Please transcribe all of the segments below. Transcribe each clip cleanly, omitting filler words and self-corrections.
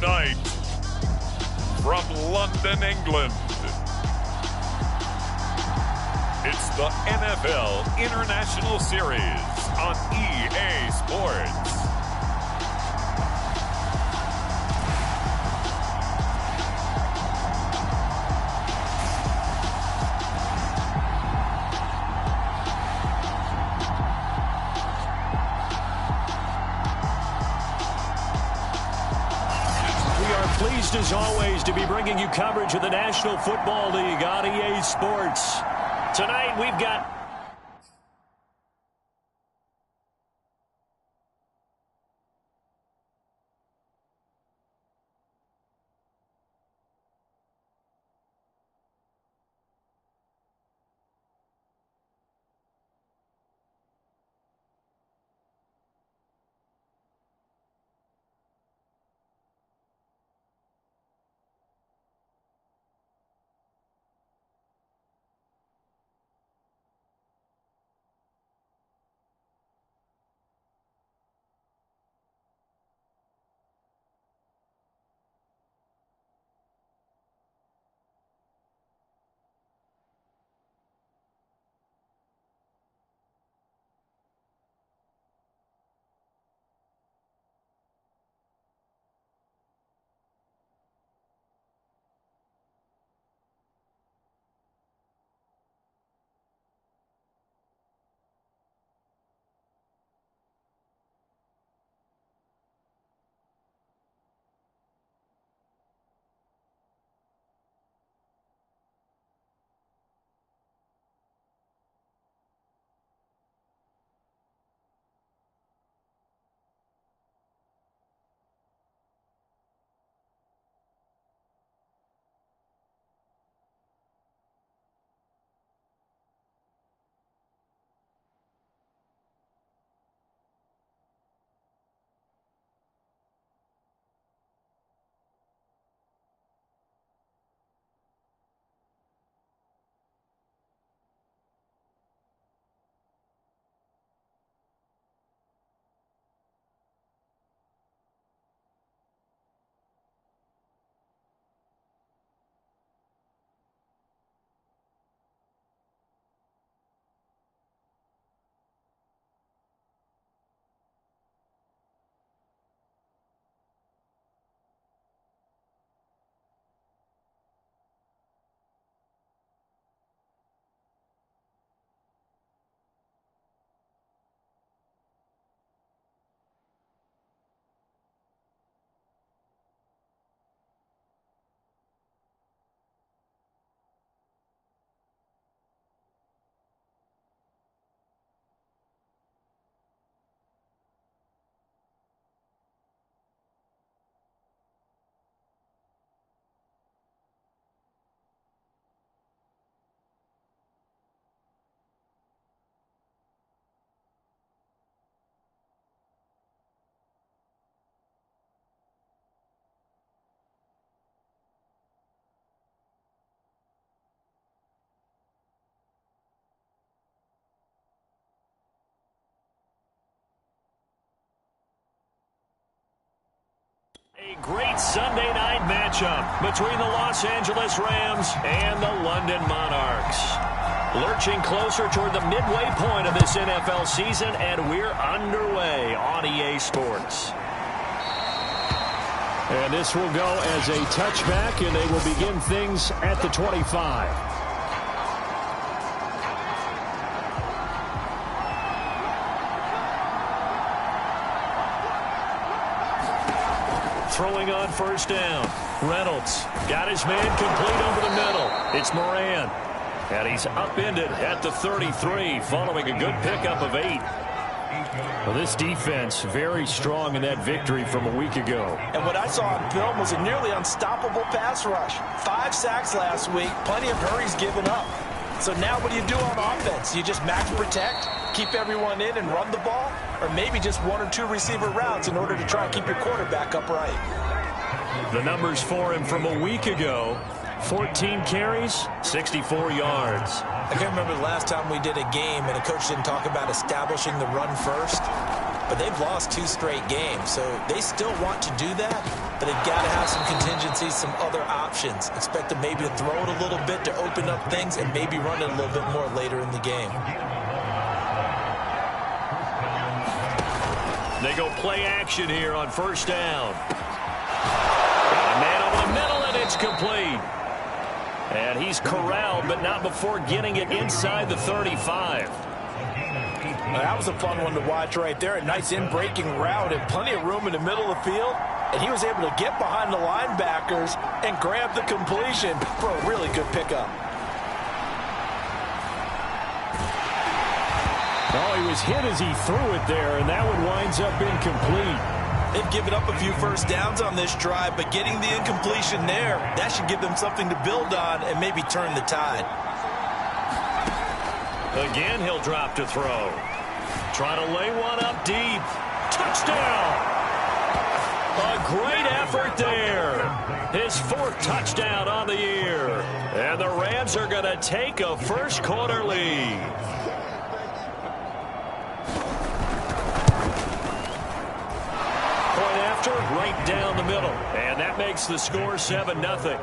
tonight, from London, England, it's the NFL International Series on EA Sports. Pleased as always to be bringing you coverage of the National Football League on EA Sports. Tonight we've got a great Sunday night matchup between the Los Angeles Rams and the London Monarchs. Lurching closer toward the midway point of this NFL season, and we're underway on EA Sports. And this will go as a touchback, and they will begin things at the 25. Throwing on first down. Reynolds got his man complete over the middle. It's Moran. And he's upended at the 33 following a good pickup of 8. Well, this defense very strong in that victory from a week ago. And what I saw on film was a nearly unstoppable pass rush. 5 sacks last week, plenty of hurries given up. So now what do you do on offense? You just max protect, keep everyone in and run the ball? Or maybe just 1 or 2 receiver routes in order to try and keep your quarterback upright? The numbers for him from a week ago: 14 carries, 64 yards. I can't remember the last time we did a game and a coach didn't talk about establishing the run first. but they've lost 2 straight games. So they still want to do that, but they've got to have some contingencies, some other options. Expect them maybe to throw it a little bit to open up things and maybe run it a little bit more later in the game. They go play action here on first down. Got a man over the middle, and it's complete. And he's corralled, but not before getting it inside the 35. That was a fun one to watch right there. A nice in-breaking route and plenty of room in the middle of the field. And he was able to get behind the linebackers and grab the completion for a really good pickup. Oh, he was hit as he threw it there, and that one winds up incomplete. They've given up a few first downs on this drive, but getting the incompletion there, that should give them something to build on and maybe turn the tide. Again, he'll drop to throw. Try to lay one up deep. Touchdown! A great effort there. His 4th touchdown on the year. And the Rams are going to take a first-quarter lead. Right down the middle, and that makes the score 7-0.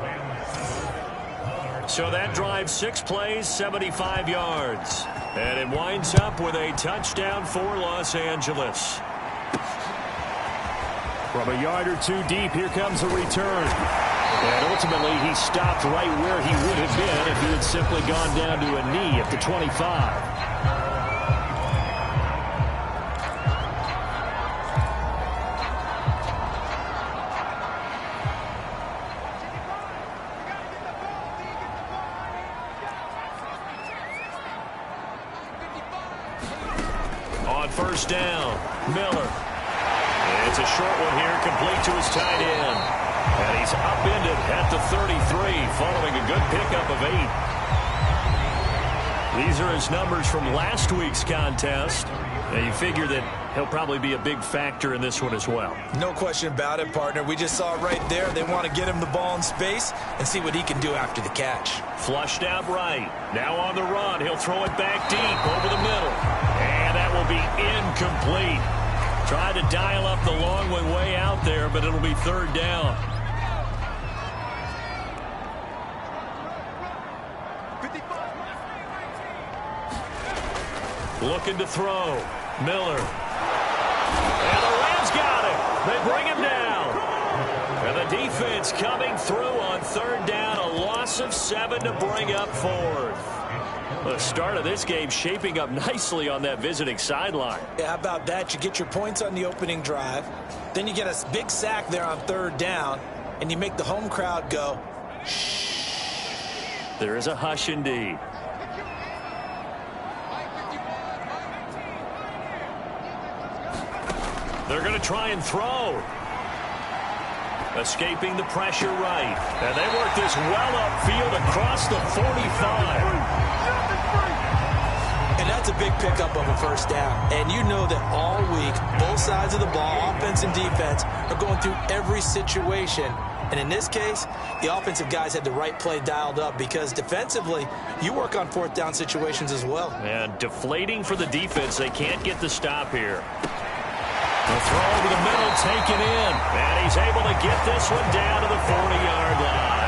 So that drive, 6 plays, 75 yards, and it winds up with a touchdown for Los Angeles. From a yard or 2 deep, here comes a return, and ultimately he stopped right where he would have been if he had simply gone down to a knee at the 25. First down, Miller. It's a short one here, complete to his tight end. And he's upended at the 33, following a good pickup of 8. These are his numbers from last week's contest. And you figure that he'll probably be a big factor in this one as well. No question about it, partner. We just saw it right there. They want to get him the ball in space and see what he can do after the catch. Flushed out right. Now on the run. He'll throw it back deep over the middle. And that will be incomplete. Tried to dial up the long one way out there, but it'll be 3rd down. Looking to throw. Miller. And the Rams got it. They bring him down. And the defense coming through on 3rd down. A loss of 7 to bring up 4th. The start of this game shaping up nicely on that visiting sideline. Yeah, how about that? You get your points on the opening drive. Then you get a big sack there on 3rd down. And you make the home crowd go, shh. There is a hush indeed. They're going to try and throw. Escaping the pressure right. And they work this well upfield across the 45. And that's a big pickup of a first down. And you know that all week, both sides of the ball, offense and defense, are going through every situation. And in this case, the offensive guys had the right play dialed up because defensively, you work on 4th down situations as well. And deflating for the defense. They can't get the stop here. The throw over the middle taken in. And he's able to get this one down to the 40-yard line.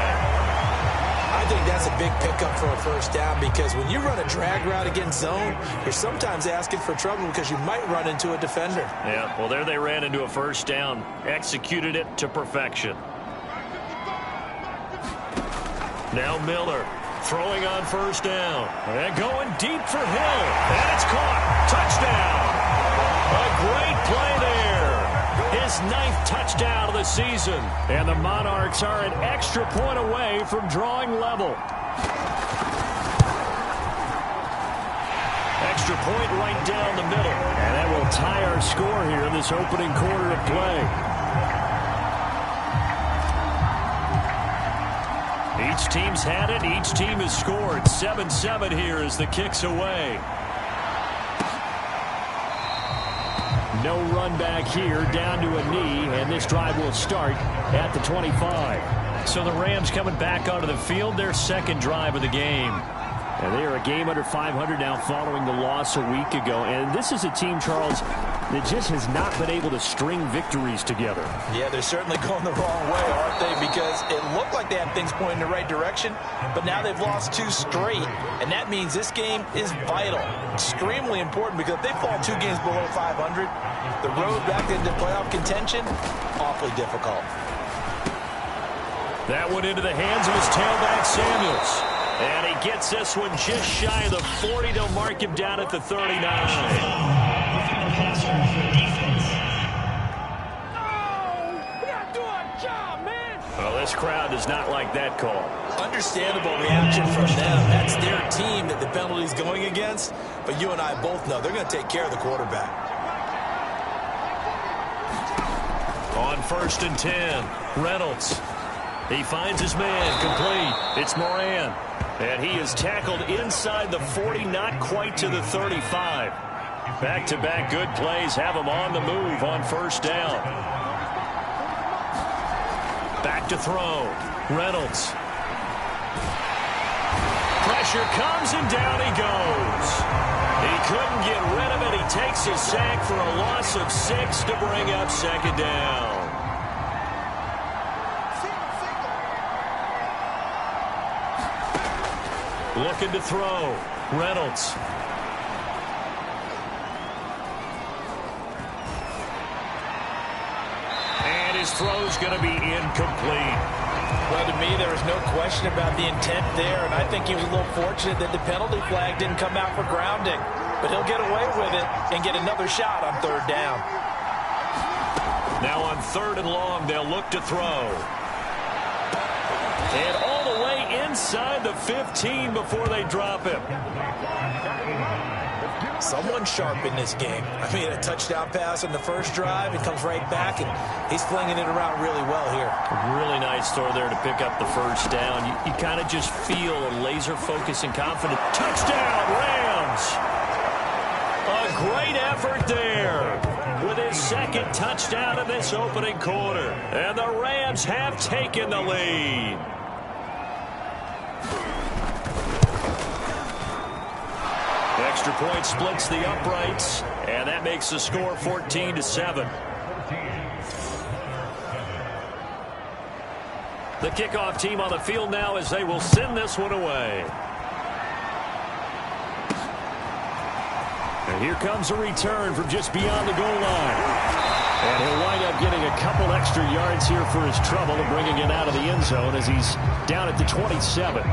I think that's a big pickup for a first down because when you run a drag route against zone, you're sometimes asking for trouble because you might run into a defender. Yeah, well, there they ran into a first down. Executed it to perfection. Now Miller throwing on first down. And going deep for Hill. And it's caught. Touchdown. A great play there. His 9th touchdown of the season. And the Monarchs are an extra point away from drawing level. Extra point right down the middle. And that will tie our score here in this opening quarter of play. Each team's had it. Each team has scored. 7-7 here as the kick's away. No run back here, down to a knee, and this drive will start at the 25. So the Rams coming back onto the field, their 2nd drive of the game. And they are a game under 500 now following the loss a week ago. And this is a team, Charles, that just has not been able to string victories together. Yeah, they're certainly going the wrong way, aren't they? Because it looked like they had things pointing in the right direction, but now they've lost 2 straight. And that means this game is vital, extremely important, because if they fall 2 games below 500, the road back into playoff contention, awfully difficult. That one into the hands of his tailback, Samuels. And he gets this one just shy of the 40. They'll mark him down at the 39. Well, this crowd does not like that call. Understandable reaction from them. That's their team that the penalty's going against. But you and I both know they're going to take care of the quarterback. On 1st and 10, Reynolds. He finds his man, complete. It's Moran. And he is tackled inside the 40, not quite to the 35. Back-to-back good plays have him on the move on 1st down. Back to throw. Reynolds. Pressure comes and down he goes. He couldn't get rid of it. He takes his sack for a loss of 6 to bring up 2nd down. Looking to throw. Reynolds. And his throw's going to be incomplete. Well, to me, there was no question about the intent there, and I think he was a little fortunate that the penalty flag didn't come out for grounding. But he'll get away with it and get another shot on 3rd down. Now on 3rd and long, they'll look to throw. And all the way inside the 15 before they drop him. Someone sharp in this game. I mean, a touchdown pass on the first drive. It comes right back, and he's flinging it around really well here. A really nice throw there to pick up the 1st down. You kind of just feel a laser focus and confident. Touchdown, Rams! A great effort there with his 2nd touchdown in this opening quarter. And the Rams have taken the lead. Extra point splits the uprights, and that makes the score 14-7. The kickoff team on the field now as they will send this one away. And here comes a return from just beyond the goal line. And he'll wind up getting a couple extra yards here for his trouble and bringing it out of the end zone as he's down at the 27.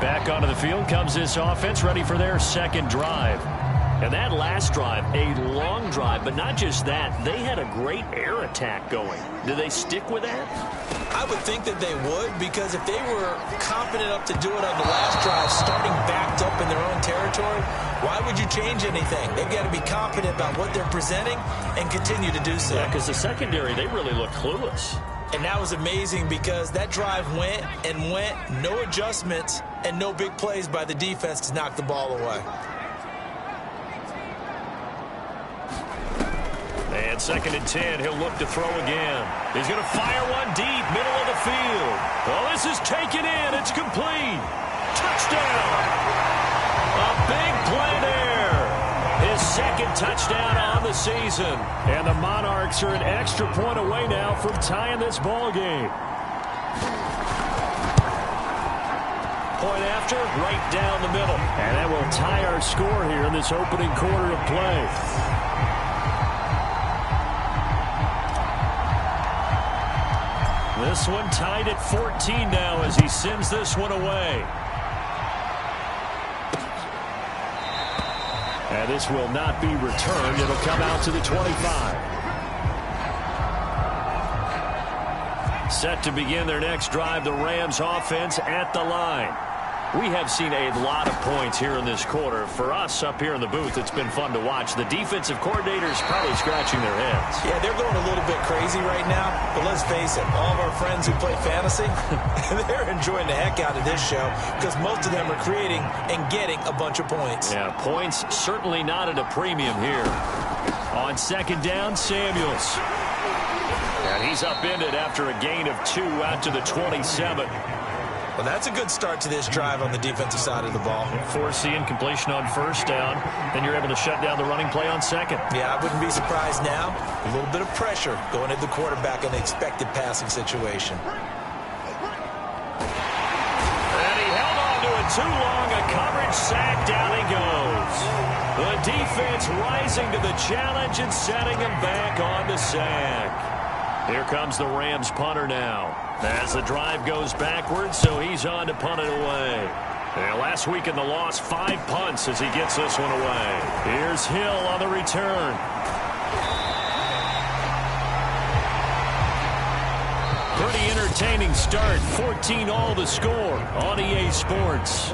Back onto the field comes this offense, ready for their 2nd drive. And that last drive, a long drive, but not just that. They had a great air attack going. Do they stick with that? I would think that they would, because if they were confident enough to do it on the last drive, starting backed up in their own territory, why would you change anything? They've got to be confident about what they're presenting and continue to do so. Yeah, because the secondary, they really look clueless. And that was amazing because that drive went and went, no adjustments and no big plays by the defense to knock the ball away. And 2nd and 10, he'll look to throw again. He's going to fire one deep, middle of the field. Oh, this is taken in. It's complete. Touchdown. A big play there. His 2nd touchdown on the season. And the Monarchs are an extra point away now from tying this ball game. Point after, right down the middle. And that will tie our score here in this opening quarter of play. This one tied at 14 now as he sends this one away. And this will not be returned. It'll come out to the 25. Set to begin their next drive, the Rams offense at the line. We have seen a lot of points here in this quarter. For us up here in the booth, it's been fun to watch. The defensive coordinators probably scratching their heads. Yeah, they're going a little bit crazy right now. But let's face it, all of our friends who play fantasy, they're enjoying the heck out of this show because most of them are creating and getting a bunch of points. Yeah, points certainly not at a premium here. On 2nd down, Samuels. And he's upended after a gain of 2 out to the 27. Well, that's a good start to this drive on the defensive side of the ball. Force the incompletion on first down. Then you're able to shut down the running play on second. Yeah, I wouldn't be surprised now. A little bit of pressure going at the quarterback in an expected passing situation. And he held on to it too long. A coverage sack. Down he goes. The defense rising to the challenge and setting him back on the sack. Here comes the Rams punter now. As the drive goes backwards, so he's on to punt it away. And last week in the loss, 5 punts as he gets this one away. Here's Hill on the return. Pretty entertaining start. 14-all the score on EA Sports.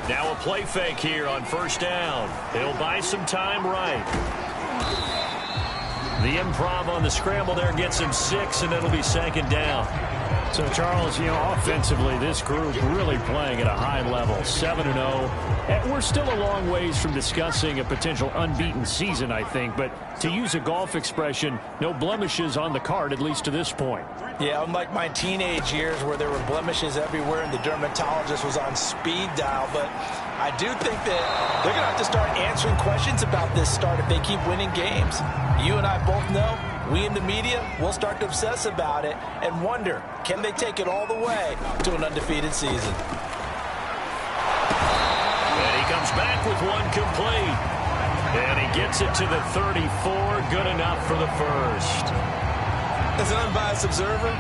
Now a play fake here on first down. He'll buy some time right. The improv on the scramble there gets him 6, and it'll be second down. So, Charles, you know, offensively, this group really playing at a high level, 7-0. And we're still a long ways from discussing a potential unbeaten season, I think. But to use a golf expression, no blemishes on the card, at least to this point. Yeah, unlike my teenage years where there were blemishes everywhere and the dermatologist was on speed dial. But I do think that they're going to have to start answering questions about this start if they keep winning games. You and I both know, we in the media will start to obsess about it and wonder, can they take it all the way to an undefeated season? And he comes back with one complete. And he gets it to the 34. Good enough for the first. As an unbiased observer,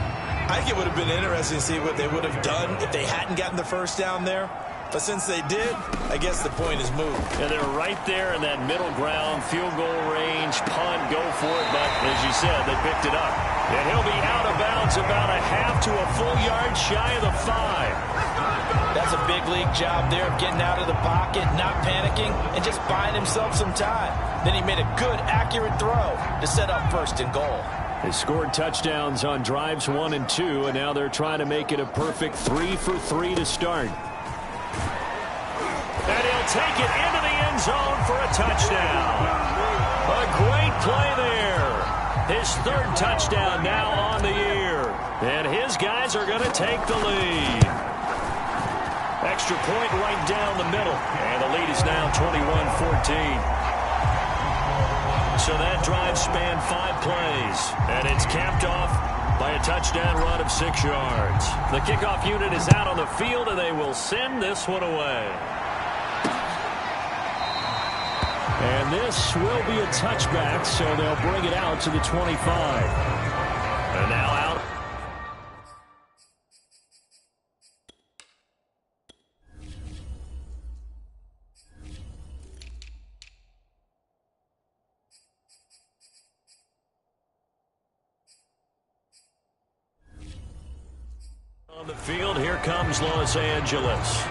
I think it would have been interesting to see what they would have done if they hadn't gotten the first down there. But since they did, I guess the point is moved. And they're right there in that middle ground, field goal range, punt, go for it. But as you said, they picked it up. And he'll be out of bounds about a half to a full yard shy of the 5. That's a big league job there of getting out of the pocket, not panicking, and just buying himself some time. Then he made a good, accurate throw to set up first and goal. They scored touchdowns on drives 1 and 2, and now they're trying to make it a perfect 3 for 3 to start. And he'll take it into the end zone for a touchdown. A great play there. His 3rd touchdown now on the year. And his guys are going to take the lead. Extra point right down the middle. And the lead is now 21-14. So that drive spanned 5 plays. And it's capped off by a touchdown run of 6 yards. The kickoff unit is out on the field, and they will send this one away. And this will be a touchback, so they'll bring it out to the 25. And now out. On the field, here comes Los Angeles.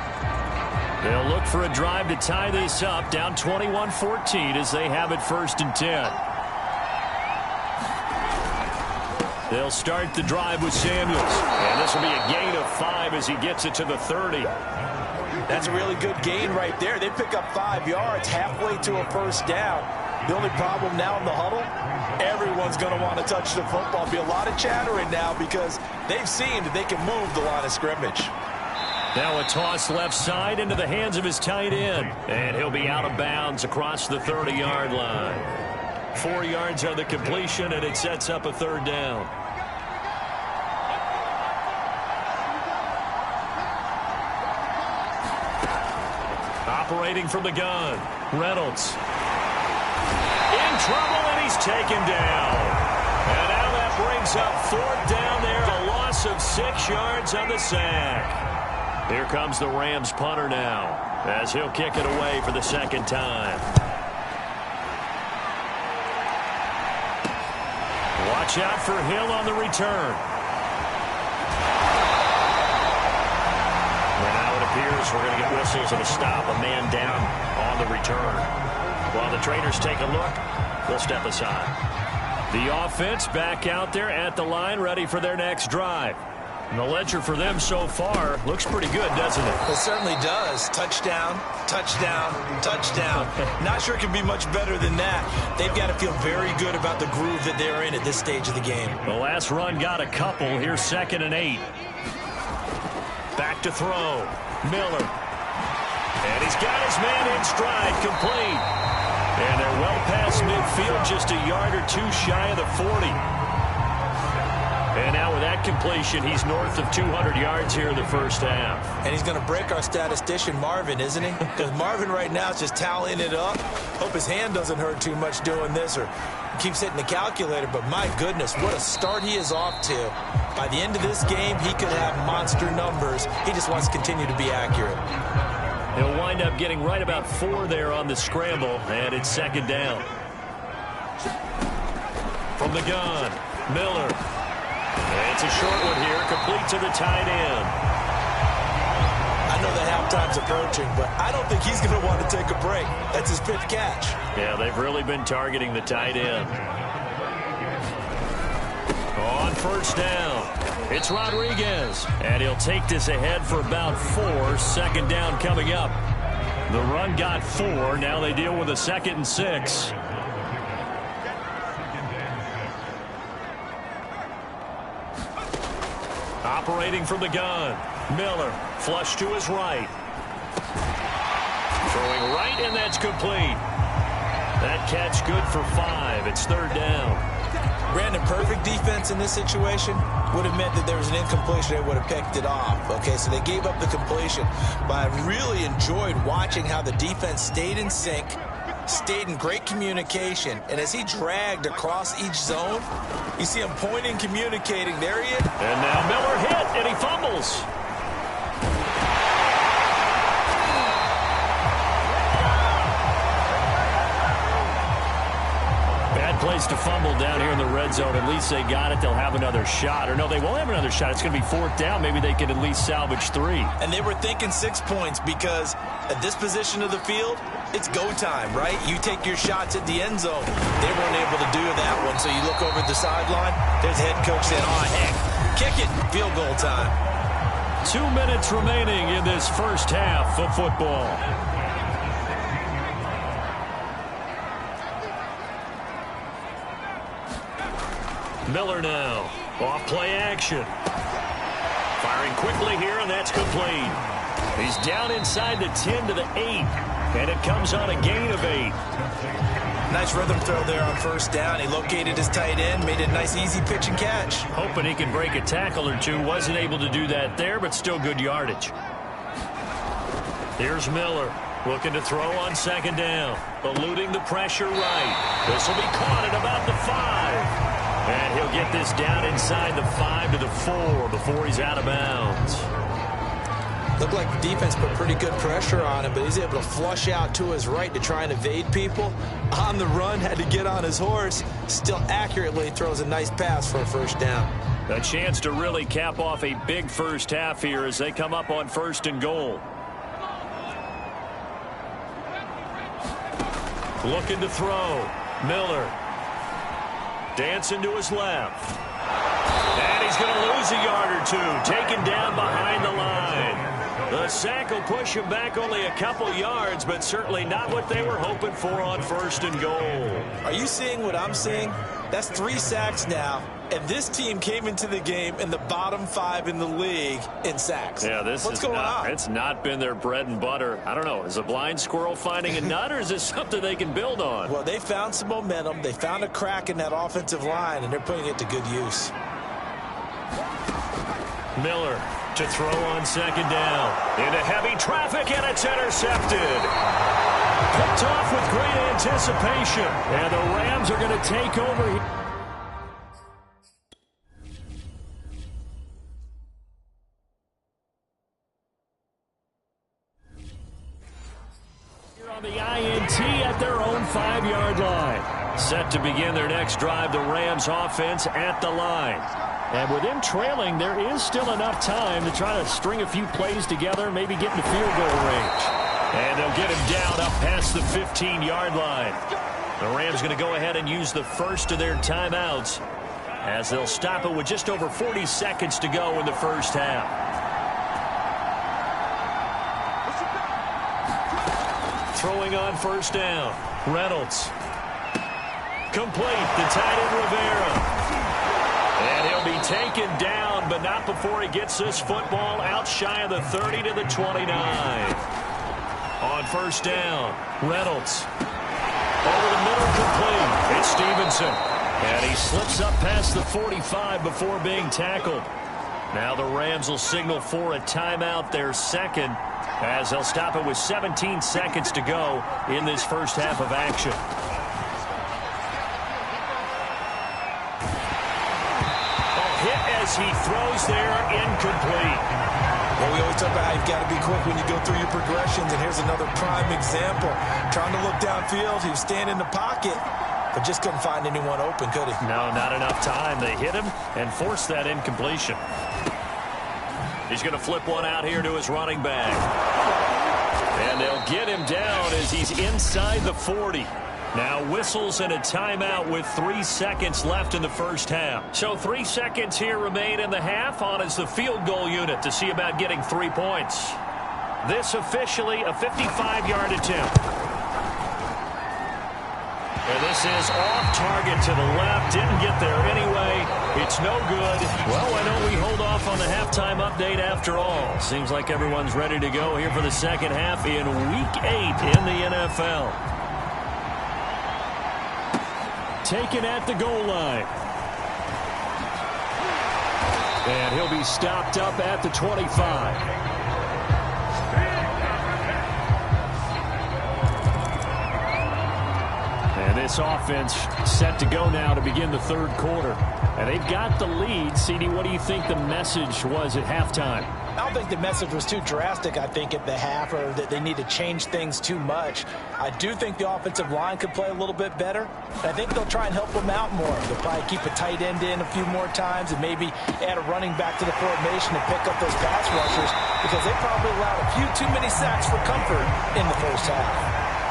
They'll look for a drive to tie this up, down 21-14 as they have it 1st and 10. They'll start the drive with Samuels. And this will be a gain of 5 as he gets it to the 30. That's a really good gain right there. They pick up 5 yards halfway to a first down. The only problem now in the huddle, everyone's going to want to touch the football. Be a lot of chattering now because they've seen that they can move the line of scrimmage. Now a toss left side into the hands of his tight end. And he'll be out of bounds across the 30-yard line. 4 yards on the completion, and it sets up a 3rd down. Operating from the gun, Reynolds. In trouble, and he's taken down. And now that brings up 4th down there, a loss of 6 yards on the sack. Here comes the Rams punter now, as he'll kick it away for the 2nd time. Watch out for Hill on the return. And now it appears we're going to get whistles and a stop, a man down on the return. While the trainers take a look, they'll step aside. The offense back out there at the line, ready for their next drive. And the ledger for them so far looks pretty good, doesn't it? It certainly does. Touchdown, touchdown, touchdown. Not sure it can be much better than that. They've got to feel very good about the groove that they're in at this stage of the game. The last run got a couple. Here's 2nd and 8. Back to throw. Miller. And he's got his man in stride, complete. And they're well past midfield, just a yard or two shy of the 40. And now with that completion, he's north of 200 yards here in the first half. And he's going to break our statistician, Marvin, isn't he? Because Marvin right now is just tallying it up. Hope his hand doesn't hurt too much doing this or keeps hitting the calculator. But my goodness, what a start he is off to. By the end of this game, he could have monster numbers. He just wants to continue to be accurate. He'll wind up getting right about 4 there on the scramble, and it's 2nd down. From the gun, Miller. And it's a short one here, complete to the tight end. I know that halftime's approaching, but I don't think he's going to want to take a break. That's his 5th catch. Yeah, they've really been targeting the tight end. On 1st down, it's Rodriguez. And he'll take this ahead for about 4. 2nd down coming up. The run got 4. Now they deal with a 2nd and 6. Operating from the gun. Miller, flush to his right. Throwing right, and that's complete. That catch good for 5. It's 3rd down. Brandon, perfect defense in this situation would have meant that there was an incompletion. They would have picked it off. Okay, so they gave up the completion. But I really enjoyed watching how the defense stayed in sync, stayed in great communication, and as he dragged across each zone, you see him pointing, communicating. There he is. And now Miller hit, and he fumbles. Bad place to fumble down here in the red zone. At least they got it. They'll have another shot. Or no, they won't have another shot. It's going to be 4th down. Maybe they can at least salvage 3. And they were thinking 6 points because at this position of the field, it's go time, right? You take your shots at the end zone. They weren't able to do that one, so you look over at the sideline. There's the head coach saying, oh, heck, kick it, field goal time. 2 minutes remaining in this first half of football. Miller now, off play action. Firing quickly here, and that's complete. He's down inside the 10 to the 8. And it comes on a gain of 8. Nice rhythm throw there on 1st down. He located his tight end, made it a nice easy pitch and catch. Hoping he can break a tackle or two. Wasn't able to do that there, but still good yardage. Here's Miller, looking to throw on 2nd down. Eluding the pressure right. This will be caught at about the 5. And he'll get this down inside the 5 to the 4 before he's out of bounds. Looked like the defense put pretty good pressure on him, but he's able to flush out to his right to try and evade people. On the run, had to get on his horse. Still accurately throws a nice pass for a 1st down. A chance to really cap off a big first half here as they come up on 1st and goal. Looking to throw. Miller. Dancing to his left. And he's going to lose a yard or 2. Taken down behind the line. The sack will push him back only a couple yards, but certainly not what they were hoping for on 1st and goal. Are you seeing what I'm seeing? That's 3 sacks now, and this team came into the game in the bottom 5 in the league in sacks. Yeah, what's going on? It's not been their bread and butter. I don't know. Is a blind squirrel finding a nut, or is this something they can build on? Well, they found some momentum. They found a crack in that offensive line, and they're putting it to good use. Miller to throw on 2nd down. Into heavy traffic, and it's intercepted. Picked off with great anticipation. And the Rams are going to take over here. On the INT at their own 5-yard line. Set to begin their next drive, the Rams offense at the line. And with them trailing, there is still enough time to try to string a few plays together, maybe get into field goal range. And they'll get him down up past the 15-yard line. The Rams going to go ahead and use the first of their timeouts. as they'll stop it with just over 40 seconds to go in the first half. Throwing on first down. Reynolds. Complete. The tight end Rivera. And he'll be taken down, but not before he gets this football out shy of the 30 to the 29. On first down, Reynolds. Over the middle, complete. It's Stevenson. And he slips up past the 45 before being tackled. Now the Rams will signal for a timeout, their second, as they'll stop it with 17 seconds to go in this first half of action. As he throws there, incomplete. Well, we always talk about how you've got to be quick when you go through your progressions, and here's another prime example. Trying to look downfield, he was standing in the pocket, but just couldn't find anyone open, could he? No, not enough time. They hit him and forced that incompletion. He's going to flip one out here to his running back. And they'll get him down as he's inside the 40. Now whistles and a timeout with 3 seconds left in the first half. So 3 seconds here remain in the half. On is the field goal unit to see about getting 3 points. This officially a 55-yard attempt. And this is off target to the left. Didn't get there anyway. It's no good. Well, why don't we hold off on the halftime update after all? Seems like everyone's ready to go here for the second half in Week 8 in the NFL. Taken at the goal line. And he'll be stopped up at the 25. And this offense set to go now to begin the third quarter. And they've got the lead. CD, what do you think the message was at halftime? I don't think the message was too drastic, I think, at the half, or that they need to change things too much. I do think the offensive line could play a little bit better. I think they'll try and help them out more. They'll probably keep a tight end in a few more times and maybe add a running back to the formation and pick up those pass rushers, because they probably allowed a few too many sacks for comfort in the first half.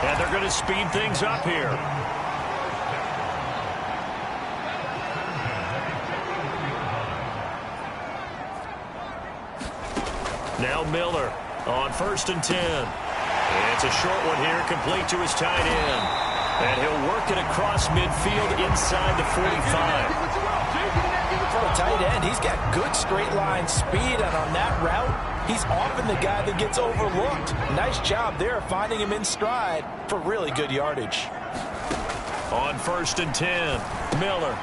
And they're going to speed things up here. Now Miller on 1st and 10. It's a short one here, complete to his tight end. And he'll work it across midfield inside the 45. For a tight end, he's got good straight line speed, and on that route, he's often the guy that gets overlooked. Nice job there finding him in stride for really good yardage. On 1st and 10, Miller.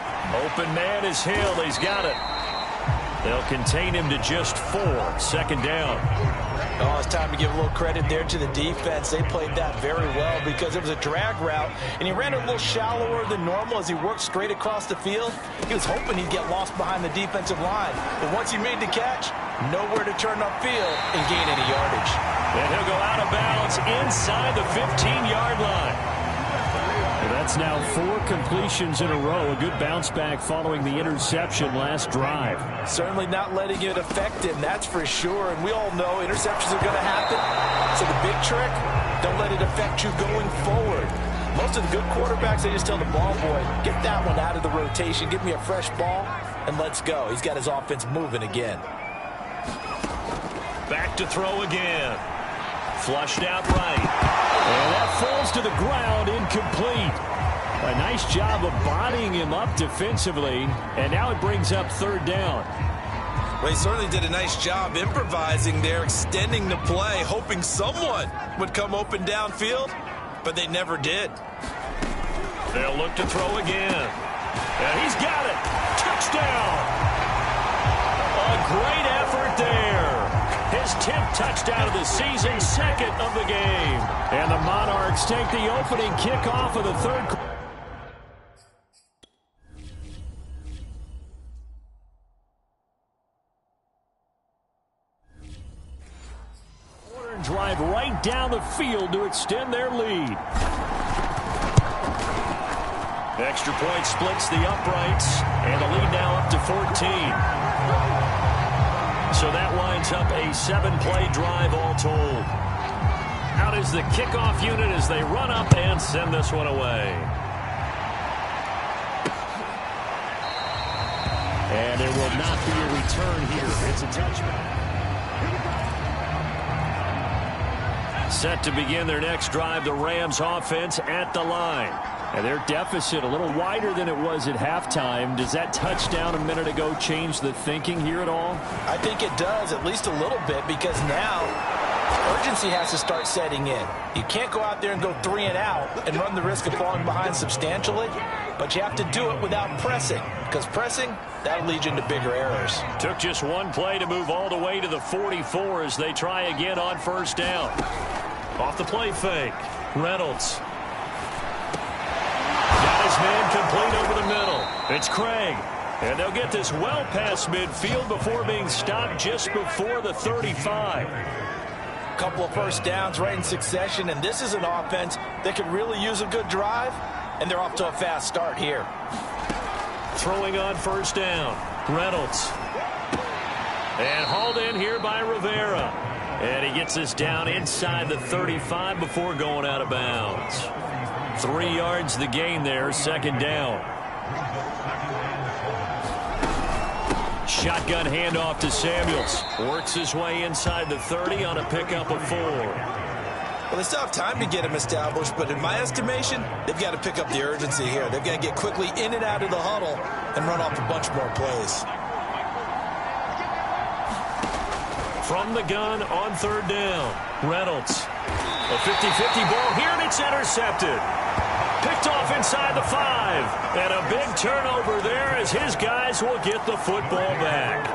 Open man is Hill. He's got it. They'll contain him to just 4. Second down. Oh, it's time to give a little credit there to the defense. They played that very well because it was a drag route, and he ran a little shallower than normal as he worked straight across the field. He was hoping he'd get lost behind the defensive line. But once he made the catch, nowhere to turn upfield and gain any yardage. And he'll go out of bounds inside the 15-yard line. That's now 4 completions in a row. A good bounce back following the interception last drive. Certainly not letting it affect him, that's for sure. And we all know interceptions are going to happen. So the big trick, don't let it affect you going forward. Most of the good quarterbacks, they just tell the ball boy, get that one out of the rotation, give me a fresh ball, and let's go. He's got his offense moving again. Back to throw again. Flushed out right. And that falls to the ground, incomplete. A nice job of bodying him up defensively, and now it brings up 3rd down. Well, he certainly did a nice job improvising there, extending the play, hoping someone would come open downfield, but they never did. They'll look to throw again. And he's got it. Touchdown. A great effort there. His 10th touchdown of the season, 2nd of the game. And the Monarchs take the opening kickoff of the third quarter. Drive right down the field to extend their lead. Extra point splits the uprights, and the lead now up to 14. So that winds up a 7-play drive all told. Out is the kickoff unit as they run up and send this one away. And there will not be a return here. It's a touchback. Set to begin their next drive, the Rams offense at the line. And their deficit a little wider than it was at halftime. Does that touchdown a minute ago change the thinking here at all? I think it does, at least a little bit, because now urgency has to start setting in. You can't go out there and go 3 and out and run the risk of falling behind substantially, but you have to do it without pressing, because pressing, that'll lead you into bigger errors. Took just one play to move all the way to the 44 as they try again on first down. Off the play fake, Reynolds. Got his man complete over the middle. It's Craig. And they'll get this well past midfield before being stopped just before the 35. Couple of first downs right in succession, and this is an offense that could really use a good drive, and they're off to a fast start here. Throwing on first down, Reynolds. And hauled in here by Rivera. And he gets us down inside the 35 before going out of bounds. 3 yards the gain there, second down. Shotgun handoff to Samuels. Works his way inside the 30 on a pickup of 4. Well, they still have time to get him established, but in my estimation, they've got to pick up the urgency here. They've got to get quickly in and out of the huddle and run off a bunch more plays. From the gun on third down, Reynolds. A 50-50 ball here, and it's intercepted. Picked off inside the 5. And a big turnover there as his guys will get the football back.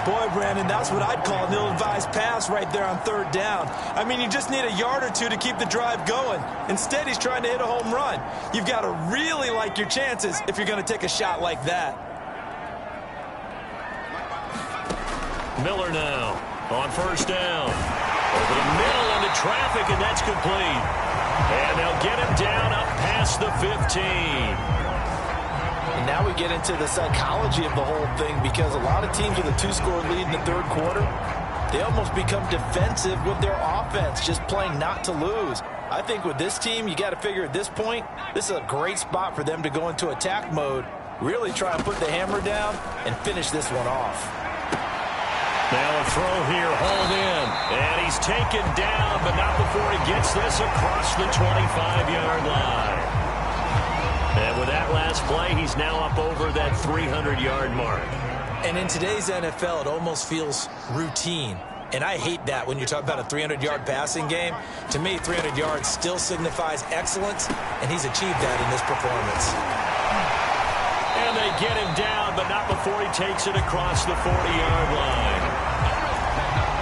Boy, Brandon, that's what I'd call an ill-advised pass right there on third down. I mean, you just need a yard or two to keep the drive going. Instead, he's trying to hit a home run. You've got to really like your chances if you're going to take a shot like that. Miller now on first down. Over the middle into traffic, and that's complete. And they'll get him down up past the 15. And now we get into the psychology of the whole thing, because a lot of teams with a 2-score lead in the third quarter, they almost become defensive with their offense, just playing not to lose. I think with this team, you got to figure at this point, this is a great spot for them to go into attack mode, really try and put the hammer down and finish this one off. Now a throw here, hauled in, and he's taken down, but not before he gets this across the 25-yard line. And with that last play, he's now up over that 300-yard mark. And in today's NFL, it almost feels routine. And I hate that when you talk about a 300-yard passing game. To me, 300 yards still signifies excellence, and he's achieved that in this performance. And they get him down, but not before he takes it across the 40-yard line.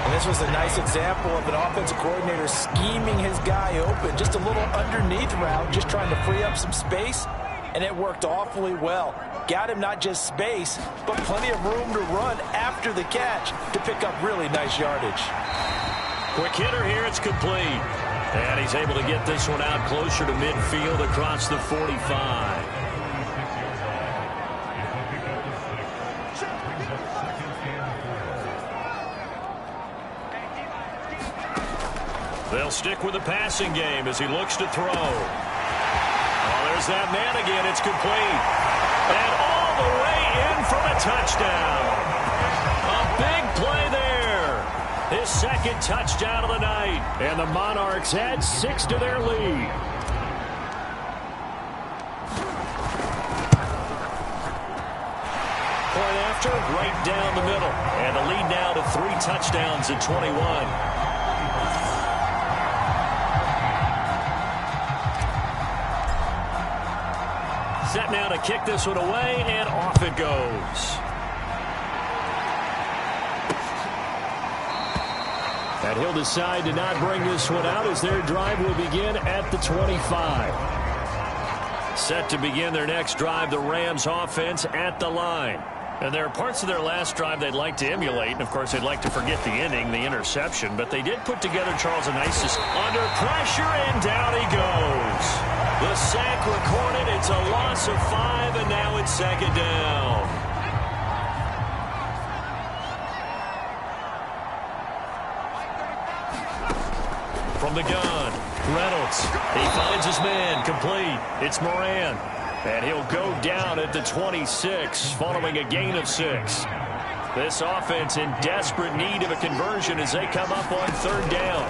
And this was a nice example of an offensive coordinator scheming his guy open. Just a little underneath route, just trying to free up some space, and it worked awfully well. Got him not just space, but plenty of room to run after the catch to pick up really nice yardage. Quick hitter here, it's complete. And he's able to get this one out closer to midfield across the 45. They'll stick with the passing game as he looks to throw. Oh, there's that man again. It's complete. And all the way in for a touchdown. A big play there. His second touchdown of the night. And the Monarchs add 6 to their lead. Point after, right down the middle. And the lead now to 3 touchdowns at 21. Set now to kick this one away, and off it goes. And he'll decide to not bring this one out as their drive will begin at the 25. Set to begin their next drive, the Rams offense at the line. And there are parts of their last drive they'd like to emulate, and of course they'd like to forget the ending, the interception, but they did put together Charles a nice under pressure, and down he goes. The sack recorded. It's a loss of 5, and now it's second down. From the gun, Reynolds. He finds his man, complete. It's Moran. And he'll go down at the 26 following a gain of 6. This offense in desperate need of a conversion as they come up on 3rd down.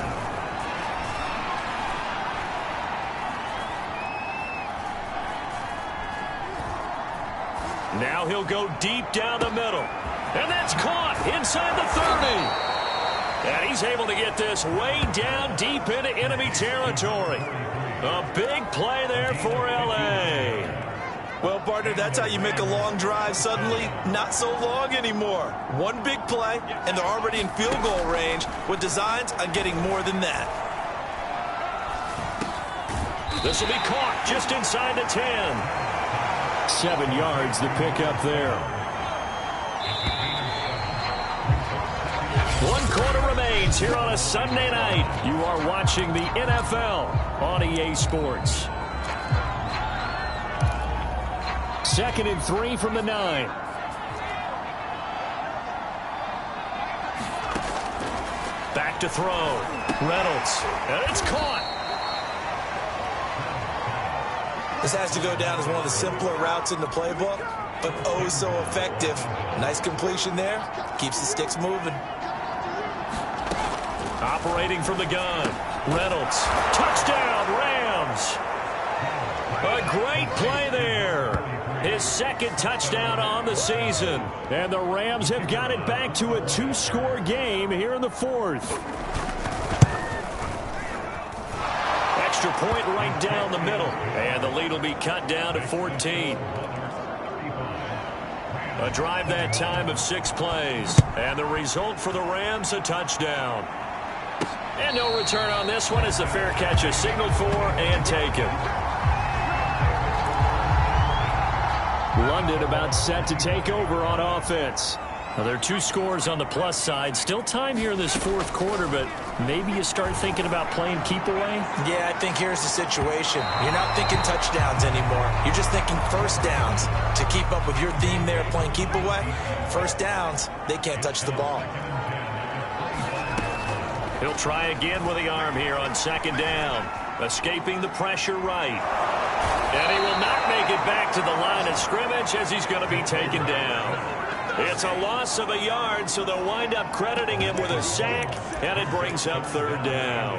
Now he'll go deep down the middle. And that's caught inside the 30. And he's able to get this way down deep into enemy territory. A big play there for L.A. Well, partner, that's how you make a long drive suddenly not so long anymore. One big play, and they're already in field goal range with designs on getting more than that. This will be caught just inside the 10. 7 yards the pickup there. 1 quarter remains here on a Sunday night. You are watching the NFL on EA Sports. 2nd and 3 from the 9. Back to throw. Reynolds. And it's caught. This has to go down as one of the simpler routes in the playbook, but oh so effective. Nice completion there. Keeps the sticks moving. Operating from the gun. Reynolds. Touchdown, Rams. A great play there. His 2nd touchdown on the season. And the Rams have got it back to a 2-score game here in the 4th. Extra point right down the middle. And the lead will be cut down to 14. A drive that time of 6 plays. And the result for the Rams, a touchdown. And no return on this one as the fair catch is signaled for and taken. London about set to take over on offense. Now, there are 2 scores on the plus side. Still time here in this 4th quarter, but maybe you start thinking about playing keep away? Yeah, I think here's the situation. You're not thinking touchdowns anymore. You're just thinking first downs. To keep up with your theme there playing keep away, first downs, they can't touch the ball. He'll try again with the arm here on 2nd down. Escaping the pressure right. And he will not make it back to the line of scrimmage as he's going to be taken down. It's a loss of a yard, so they'll wind up crediting him with a sack, and it brings up 3rd down.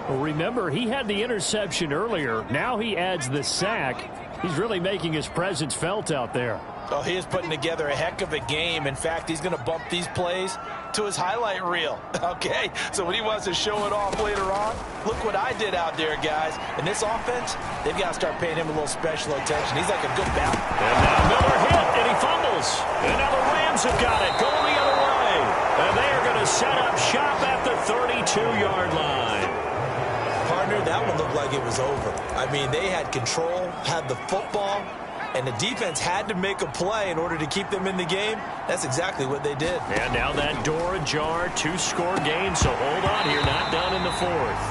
Well, remember, he had the interception earlier. Now he adds the sack. He's really making his presence felt out there. Oh, he is putting together a heck of a game. In fact, he's going to bump these plays to his highlight reel. Okay, so when he wants to show it off later on, look what I did out there, guys. In this offense, they've got to start paying him a little special attention. He's like a good back. And now Miller hit, and he fumbles. And now the Rams have got it, going the other way. And they are going to set up shop at the 32-yard line. Partner, that one looked like it was over. I mean, they had control, had the football, and the defense had to make a play in order to keep them in the game. That's exactly what they did. And now that door ajar, 2-score game, so hold on here, not done in the 4th.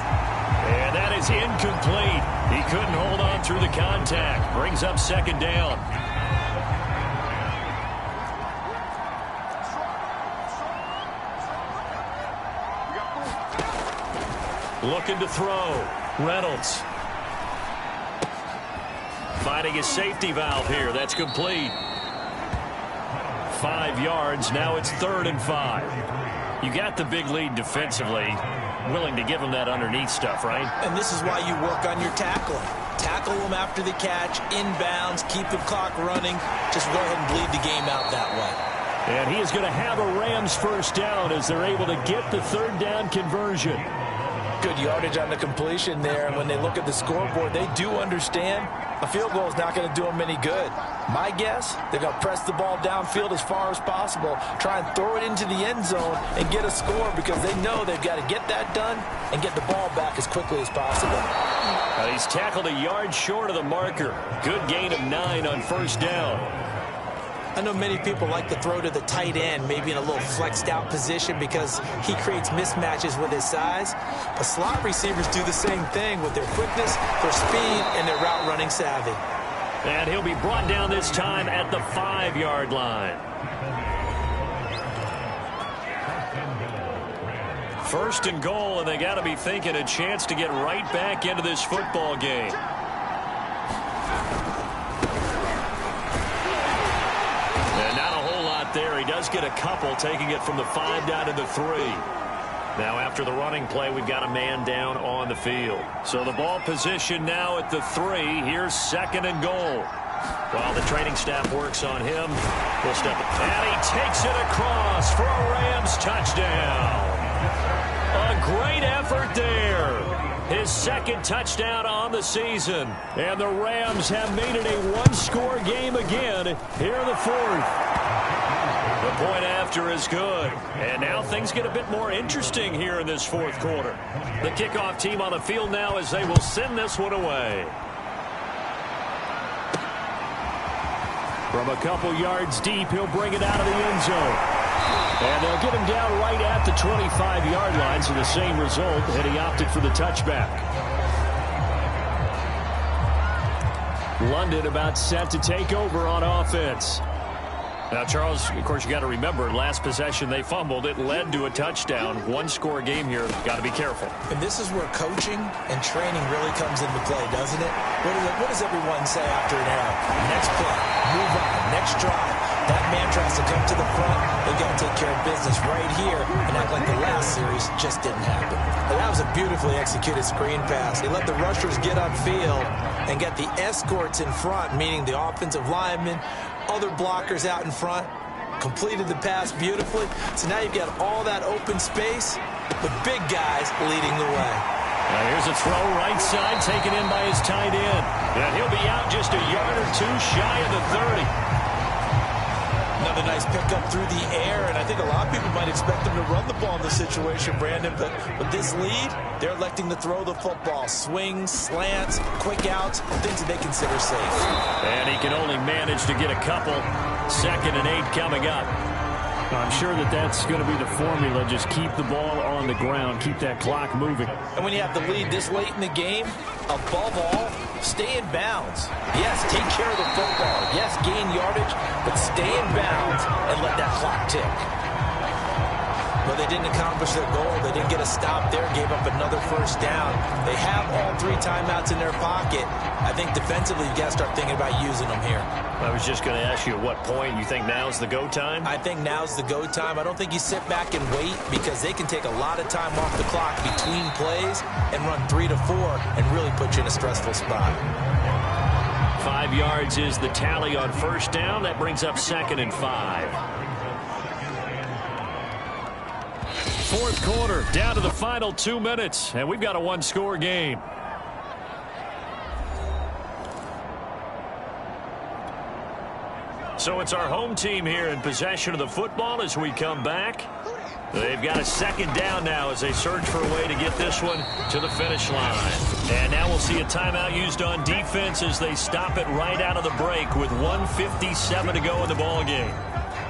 And that is incomplete. He couldn't hold on through the contact. Brings up 2nd down. Looking to throw. Reynolds. Finding his safety valve here. That's complete. 5 yards. Now it's 3rd and 5. You got the big lead defensively. Willing to give him that underneath stuff, right? And this is why you work on your tackling. Tackle them after the catch, inbounds, keep the clock running. Just go ahead and bleed the game out that way. And he is going to have a Rams 1st down as they're able to get the 3rd down conversion. Good yardage on the completion there. And when they look at the scoreboard, they do understand a field goal is not going to do them any good. My guess, they're going to press the ball downfield as far as possible, try and throw it into the end zone and get a score because they know they've got to get that done and get the ball back as quickly as possible. He's tackled a yard short of the marker. Good gain of 9 on 1st down. I know many people like to throw to the tight end, maybe in a little flexed out position because he creates mismatches with his size. But slot receivers do the same thing with their quickness, their speed, and their route running savvy. And he'll be brought down this time at the 5-yard line. 1st and goal, and they got to be thinking a chance to get right back into this football game. does get a couple, taking it from the 5 down to the 3. Now after the running play, we've got a man down on the field. So the ball position now at the 3. Here's 2nd and goal. While the training staff works on him, we'll step up. And he takes it across for a Rams touchdown. A great effort there. His 2nd touchdown on the season. And the Rams have made it a one-score game again here in the 4th. The point after is good. And now things get a bit more interesting here in this 4th quarter. The kickoff team on the field now as they will send this one away. From a couple yards deep, he'll bring it out of the end zone. And they'll get him down right at the 25-yard line, so the same result, and he opted for the touchback. London about set to take over on offense. Now, Charles, of course, you got to remember, last possession they fumbled. It led to a touchdown. One-score game here. Got to be careful. And this is where coaching and training really comes into play, doesn't it? What does everyone say after an error? Next play, move on, next drive. That man tries to come to the front. They've got to take care of business right here and act like the last series just didn't happen. And that was a beautifully executed screen pass. They let the rushers get upfield and get the escorts in front, meaning the offensive linemen, other blockers out in front, completed the pass beautifully. So now you've got all that open space with big guys leading the way. Now here's a throw right side taken in by his tight end. And he'll be out just a yard or two shy of the 30. Another nice pickup through the air, and I think a lot of people might expect them to run the ball in this situation, Brandon, but with this lead, they're electing to throw the football. Swings, slants, quick outs, things that they consider safe. And he can only manage to get a couple. 2nd and 8 coming up. I'm sure that's going to be the formula. Just keep the ball on the ground. Keep that clock moving. And when you have the lead this late in the game, above all, stay in bounds. Yes, take care of the football. Yes, gain yardage, but stay in bounds and let that clock tick. Well, they didn't accomplish their goal. They didn't get a stop there, gave up another 1st down. They have all 3 timeouts in their pocket. I think defensively, you've got to start thinking about using them here. I was just going to ask you at what point you think now's the go time? I think now's the go time. I don't think you sit back and wait because they can take a lot of time off the clock between plays and run 3 to 4 and really put you in a stressful spot. 5 yards is the tally on 1st down. That brings up 2nd and 5. 4th quarter, down to the final 2 minutes, and we've got a one-score game. So it's our home team here in possession of the football as we come back. They've got a 2nd down now as they search for a way to get this one to the finish line. And now we'll see a timeout used on defense as they stop it right out of the break with 1:57 to go in the ballgame.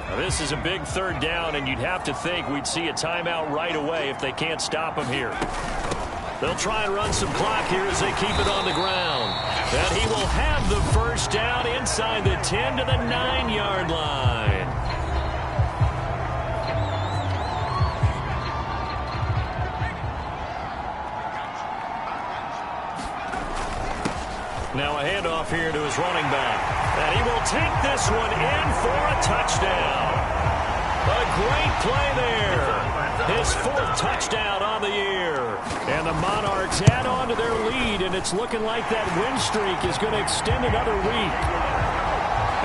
Now this is a big 3rd down, and you'd have to think we'd see a timeout right away if they can't stop them here. They'll try and run some clock here as they keep it on the ground. And he will have the 1st down inside the 10 to the 9-yard line. Now a handoff here to his running back. And he will take this one in for a touchdown. A great play there. His 4th touchdown on the year. And the Monarchs add on to their lead, and it's looking like that win streak is going to extend another week.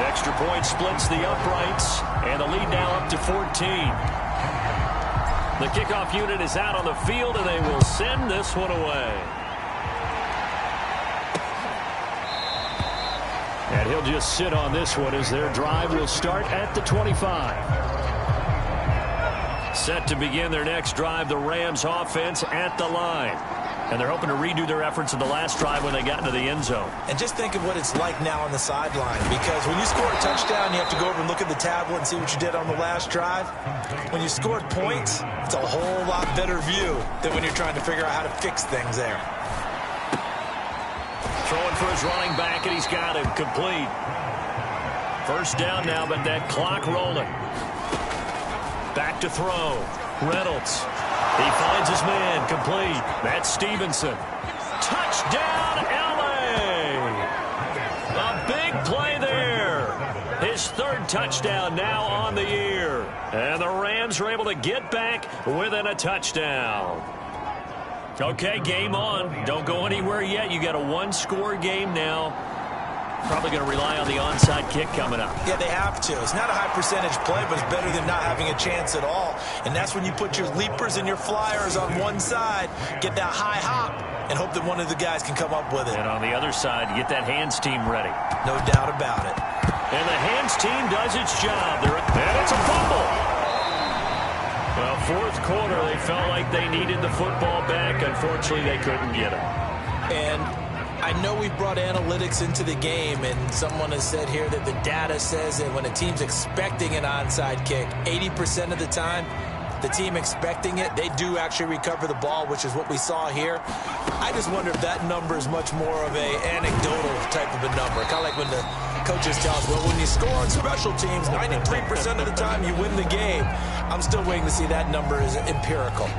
Extra point splits the uprights, and the lead now up to 14. The kickoff unit is out on the field, and they will send this one away. And he'll just sit on this one as their drive will start at the 25. Set to begin their next drive, the Rams offense at the line. And they're hoping to redo their efforts in the last drive when they got into the end zone. And just think of what it's like now on the sideline, because when you score a touchdown, you have to go over and look at the tablet and see what you did on the last drive. When you scored points, it's a whole lot better view than when you're trying to figure out how to fix things there. Throwing for his running back, and he's got him complete. 1st down now, but that clock rolling. Back to throw. Reynolds. He finds his man complete. That's Stevenson. Touchdown, LA! A big play there. His 3rd touchdown now on the year. And the Rams are able to get back within a touchdown. Okay, game on. Don't go anywhere yet. You got a one-score game now. Probably going to rely on the onside kick coming up. Yeah, they have to. It's not a high percentage play, but it's better than not having a chance at all. And that's when you put your leapers and your flyers on one side, get that high hop, and hope that one of the guys can come up with it. And on the other side, you get that hands team ready. No doubt about it. And the hands team does its job. And it's a fumble. Well, fourth quarter, they felt like they needed the football back. Unfortunately, they couldn't get it. And I know we've brought analytics into the game, and someone has said here that the data says that when a team's expecting an onside kick, 80% of the time, the team expecting it, they do actually recover the ball, which is what we saw here. I just wonder if that number is much more of a anecdotal type of a number. Kind of like when the coaches tell us, well, when you score on special teams, 93% of the time you win the game. I'm still waiting to see that number is empirical.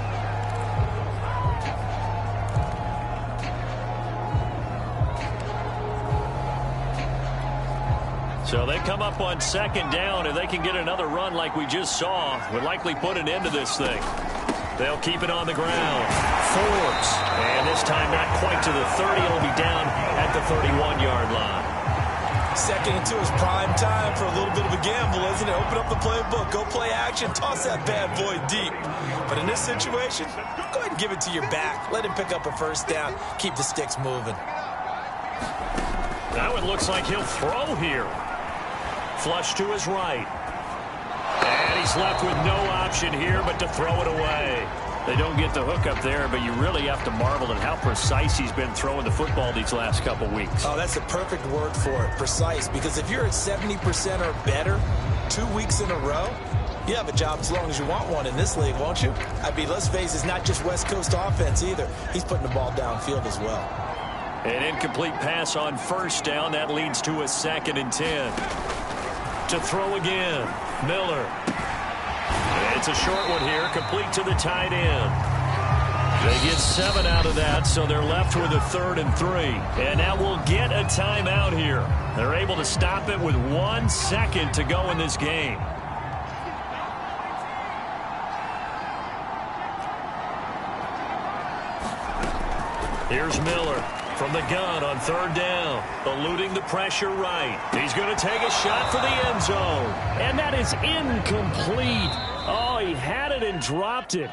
So they come up on second down. If they can get another run like we just saw, would likely put an end to this thing. They'll keep it on the ground. Forbes. And this time not quite to the 30. It'll be down at the 31-yard line. Second and 2 is prime time for a little bit of a gamble, isn't it? Open up the playbook. Go play action. Toss that bad boy deep. But in this situation, go ahead and give it to your back. Let him pick up a first down. Keep the sticks moving. Now it looks like he'll throw here. Flush to his right. And he's left with no option here but to throw it away. They don't get the hook up there, but you really have to marvel at how precise he's been throwing the football these last couple weeks. Oh, that's the perfect word for it, precise. Because if you're at 70% or better 2 weeks in a row, you have a job as long as you want one in this league, won't you? I mean, let's face it, it's not just West Coast offense either. He's putting the ball downfield as well. An incomplete pass on first down. That leads to a 2nd and 10. To throw again. Miller. It's a short one here, complete to the tight end. They get 7 out of that, so they're left with a 3rd and 3. And now we'll get a timeout here. They're able to stop it with 1 second to go in this game. Here's Miller from the gun on 3rd down, eluding the pressure right. He's going to take a shot for the end zone. And that is incomplete. Oh, he had it and dropped it.